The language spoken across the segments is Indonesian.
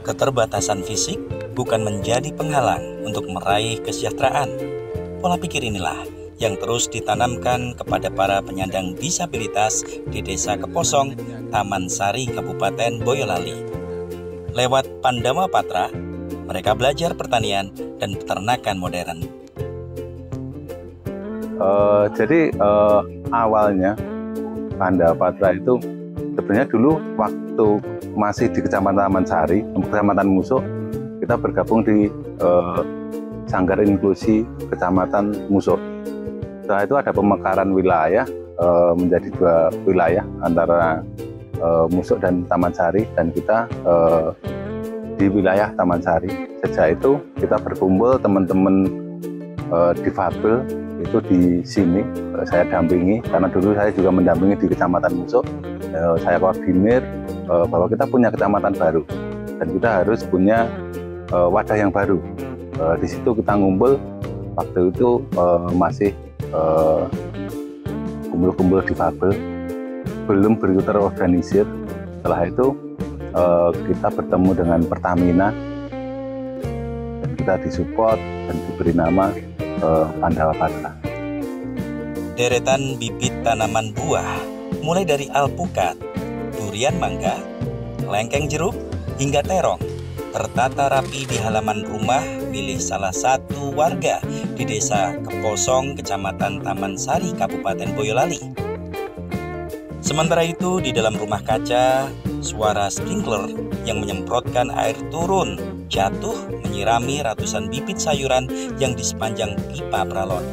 Keterbatasan fisik bukan menjadi penghalang untuk meraih kesejahteraan. Pola pikir inilah yang terus ditanamkan kepada para penyandang disabilitas di Desa Keposong, Taman Sari, Kabupaten Boyolali. Lewat Pandawa Patra, mereka belajar pertanian dan peternakan modern. Awalnya Pandawa Patra itu sebenarnya dulu waktu masih di Kecamatan Taman Sari, Kecamatan Musuk, kita bergabung di Sanggar Inklusi Kecamatan Musuk. Setelah itu ada pemekaran wilayah menjadi dua wilayah antara Musuk dan Taman Sari, dan kita di wilayah Taman Sari. Sejak itu kita berkumpul teman-teman difabel itu di sini, saya dampingi karena dulu saya juga mendampingi di Kecamatan Musuk. Saya koordinir bahwa kita punya kecamatan baru dan kita harus punya wadah yang baru. Di situ kita ngumpul, waktu itu masih kumpul-kumpul difabel, belum terorganisir. Setelah itu kita bertemu dengan Pertamina dan kita disupport dan diberi nama Pandawa Patra. Deretan bibit tanaman buah, mulai dari alpukat, durian mangga, lengkeng jeruk, hingga terong, tertata rapi di halaman rumah milik salah satu warga di Desa Keposong, Kecamatan Taman Sari, Kabupaten Boyolali. Sementara itu, di dalam rumah kaca, suara sprinkler yang menyemprotkan air turun jatuh menyirami ratusan bibit sayuran yang di sepanjang pipa peralon.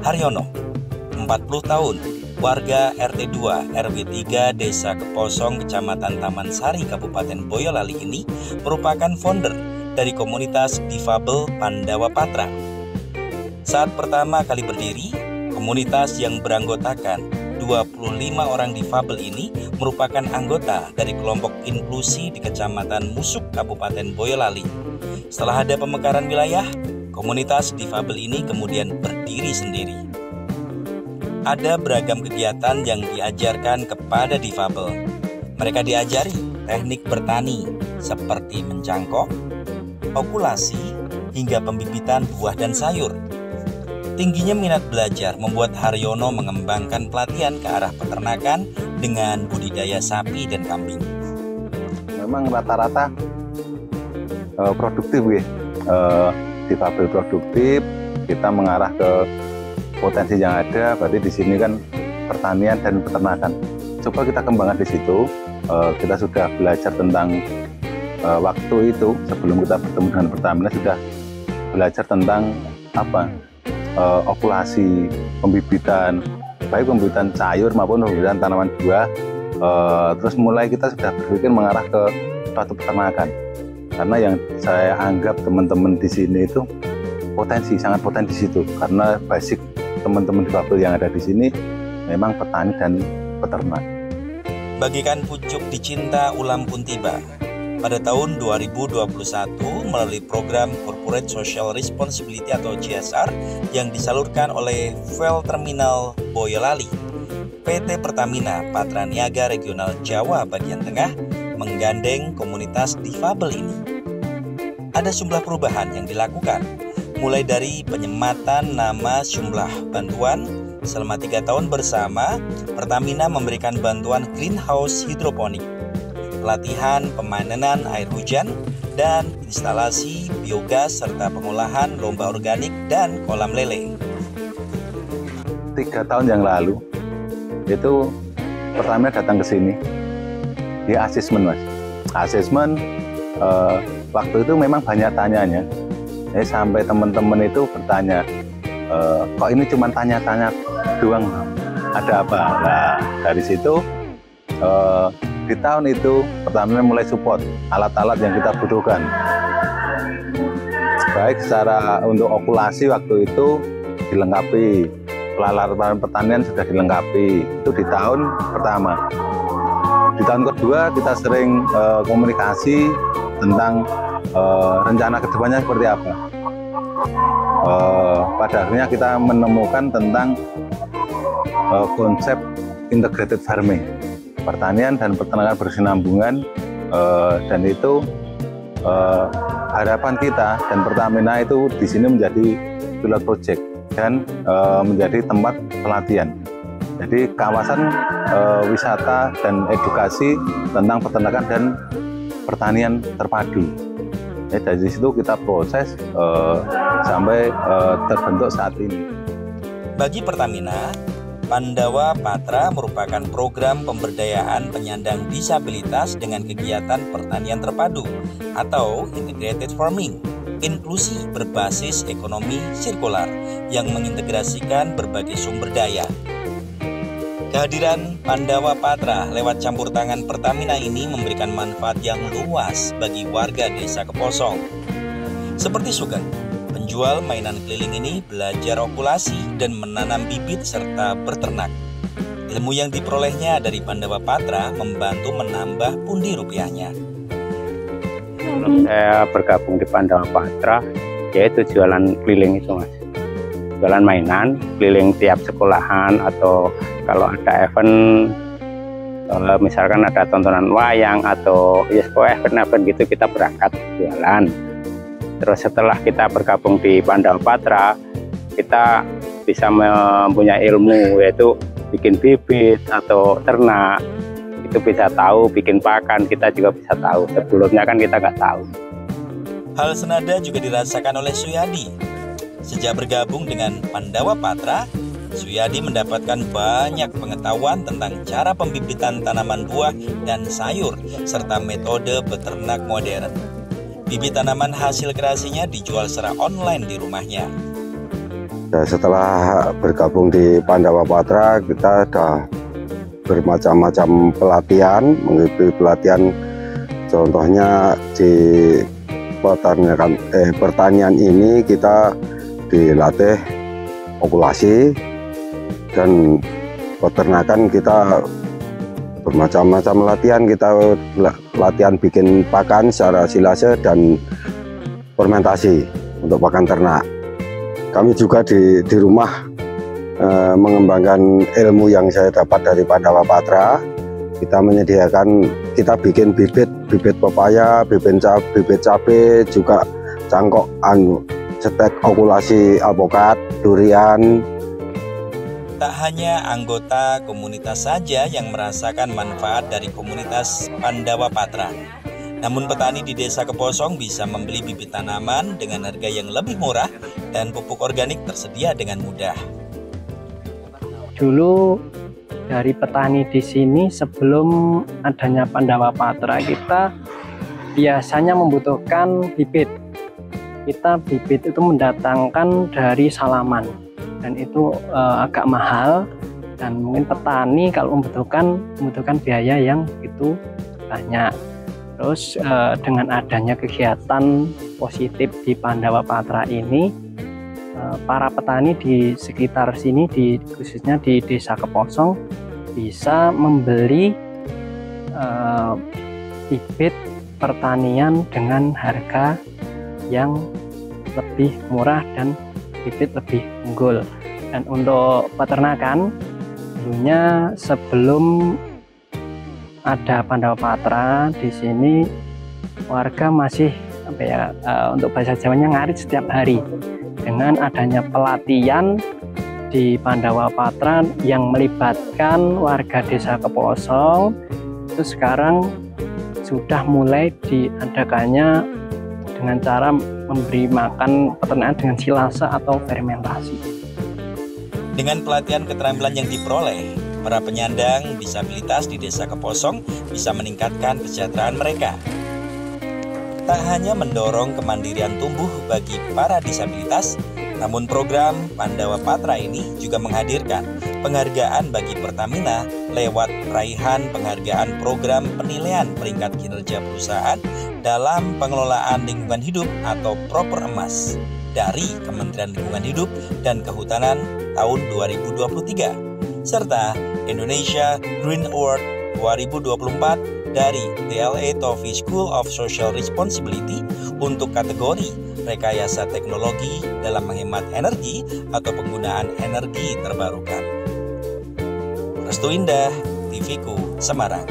Haryono, 40 tahun, warga RT 2 RW 3 Desa Keposong, Kecamatan Taman Sari, Kabupaten Boyolali ini merupakan founder dari komunitas difabel Pandawa Patra. Saat pertama kali berdiri, komunitas yang beranggotakan 25 orang difabel ini merupakan anggota dari kelompok inklusi di Kecamatan Musuk, Kabupaten Boyolali. Setelah ada pemekaran wilayah, komunitas difabel ini kemudian berdiri sendiri. Ada beragam kegiatan yang diajarkan kepada difabel. Mereka diajari teknik bertani seperti mencangkok, okulasi, hingga pembibitan buah dan sayur. Tingginya minat belajar membuat Haryono mengembangkan pelatihan ke arah peternakan dengan budidaya sapi dan kambing. Memang rata-rata produktif ya, difabel produktif, kita mengarah ke potensi yang ada. Berarti di sini kan pertanian dan peternakan. Coba kita kembangkan di situ. Kita sudah belajar tentang waktu itu sebelum kita bertemu dengan Pertamina, sudah belajar tentang okulasi, pembibitan, baik pembibitan sayur maupun pembibitan tanaman buah. Terus mulai kita sudah berpikir mengarah ke suatu peternakan, karena yang saya anggap teman-teman di sini itu sangat potensi situ, karena basic teman-teman difabel yang ada di sini memang petani dan peternak. Bagikan pucuk dicinta ulam pun tiba. Pada tahun 2021 melalui program Corporate Social Responsibility atau CSR yang disalurkan oleh Fuel Terminal Boyolali, PT Pertamina Patra Niaga Regional Jawa bagian tengah menggandeng komunitas difabel ini. Ada sejumlah perubahan yang dilakukan, mulai dari penyematan nama jumlah bantuan. Selama 3 tahun bersama, Pertamina memberikan bantuan greenhouse hidroponik, pelatihan pemanenan air hujan, dan instalasi biogas serta pengolahan lomba organik dan kolam lele. 3 tahun yang lalu itu Pertamina datang ke sini di asesmen, Mas. Asesmen waktu itu memang banyak tanyanya. Jadi sampai teman-teman itu bertanya, kok ini cuma tanya-tanya doang, ada apa? Nah, dari situ di tahun itu Pertamina mulai support alat-alat yang kita butuhkan. Baik secara untuk okulasi waktu itu dilengkapi, peralatan pertanian sudah dilengkapi, itu di tahun pertama. Di tahun kedua kita sering komunikasi tentang rencana kedepannya seperti apa. Pada akhirnya kita menemukan tentang konsep integrated farming, pertanian dan peternakan berkesinambungan, dan itu harapan kita dan Pertamina itu di sini menjadi pilot project dan menjadi tempat pelatihan. Jadi kawasan wisata dan edukasi tentang peternakan dan pertanian terpadu. Ya, dari situ kita proses sampai terbentuk saat ini. Bagi Pertamina, Pandawa Patra merupakan program pemberdayaan penyandang disabilitas dengan kegiatan pertanian terpadu atau integrated farming, inklusi berbasis ekonomi sirkular yang mengintegrasikan berbagai sumber daya. Kehadiran Pandawa Patra lewat campur tangan Pertamina ini memberikan manfaat yang luas bagi warga Desa Keposong. Seperti Sugeng, penjual mainan keliling ini belajar okulasi dan menanam bibit serta berternak. Ilmu yang diperolehnya dari Pandawa Patra membantu menambah pundi rupiahnya. Saya bergabung di Pandawa Patra, yaitu jualan keliling itu, Mas. Jualan mainan, keliling tiap sekolahan atau kalau ada event, misalkan ada tontonan wayang atau ya event-event gitu, kita berangkat jualan. Terus setelah kita bergabung di Pandawa Patra, kita bisa mempunyai ilmu, yaitu bikin bibit atau ternak. Itu bisa tahu, bikin pakan kita juga bisa tahu. Sebelumnya kan kita nggak tahu. Hal senada juga dirasakan oleh Suyadi. Sejak bergabung dengan Pandawa Patra, Suyadi mendapatkan banyak pengetahuan tentang cara pembibitan tanaman buah dan sayur, serta metode beternak modern. Bibit tanaman hasil kreasinya dijual secara online di rumahnya. Setelah bergabung di Pandawa Patra, kita sudah bermacam-macam pelatihan, mengikuti pelatihan contohnya di pertanian ini kita dilatih okulasi, dan peternakan kita bermacam-macam latihan. Kita latihan bikin pakan secara silase dan fermentasi untuk pakan ternak. Kami juga di rumah mengembangkan ilmu yang saya dapat dari Pandawa Patra. Kita menyediakan, kita bikin bibit pepaya, bibit cabai, juga cangkok stek okulasi alpukat, durian. Tak hanya anggota komunitas saja yang merasakan manfaat dari komunitas Pandawa Patra. Namun petani di Desa Keposong bisa membeli bibit tanaman dengan harga yang lebih murah dan pupuk organik tersedia dengan mudah. Dulu dari petani di sini sebelum adanya Pandawa Patra, kita biasanya membutuhkan bibit. Kita bibit itu mendatangkan dari Salaman dan itu agak mahal, dan mungkin petani kalau membutuhkan biaya yang itu banyak. Terus dengan adanya kegiatan positif di Pandawa Patra ini, para petani di sekitar sini, khususnya di Desa Keposong, bisa membeli bibit pertanian dengan harga yang lebih murah dan bibit lebih unggul. Dan untuk peternakan, dulunya sebelum ada Pandawa Patra di sini, warga masih untuk bahasa Jawanya ngarit setiap hari. Dengan adanya pelatihan di Pandawa Patra yang melibatkan warga Desa Keposong, itu sekarang sudah mulai diadakannya dengan cara memberi makan peternakan dengan silase atau fermentasi. Dengan pelatihan keterampilan yang diperoleh, para penyandang disabilitas di Desa Keposong bisa meningkatkan kesejahteraan mereka. Tak hanya mendorong kemandirian tumbuh bagi para disabilitas, namun program Pandawa Patra ini juga menghadirkan penghargaan bagi Pertamina lewat raihan penghargaan program penilaian peringkat kinerja perusahaan dalam pengelolaan lingkungan hidup atau Proper Emas dari Kementerian Lingkungan Hidup dan Kehutanan tahun 2023, serta Indonesia Green Award 2024 dari DLA Toffee School of Social Responsibility untuk kategori rekayasa teknologi dalam menghemat energi atau penggunaan energi terbarukan. Restu Indah, TV-ku, Semarang.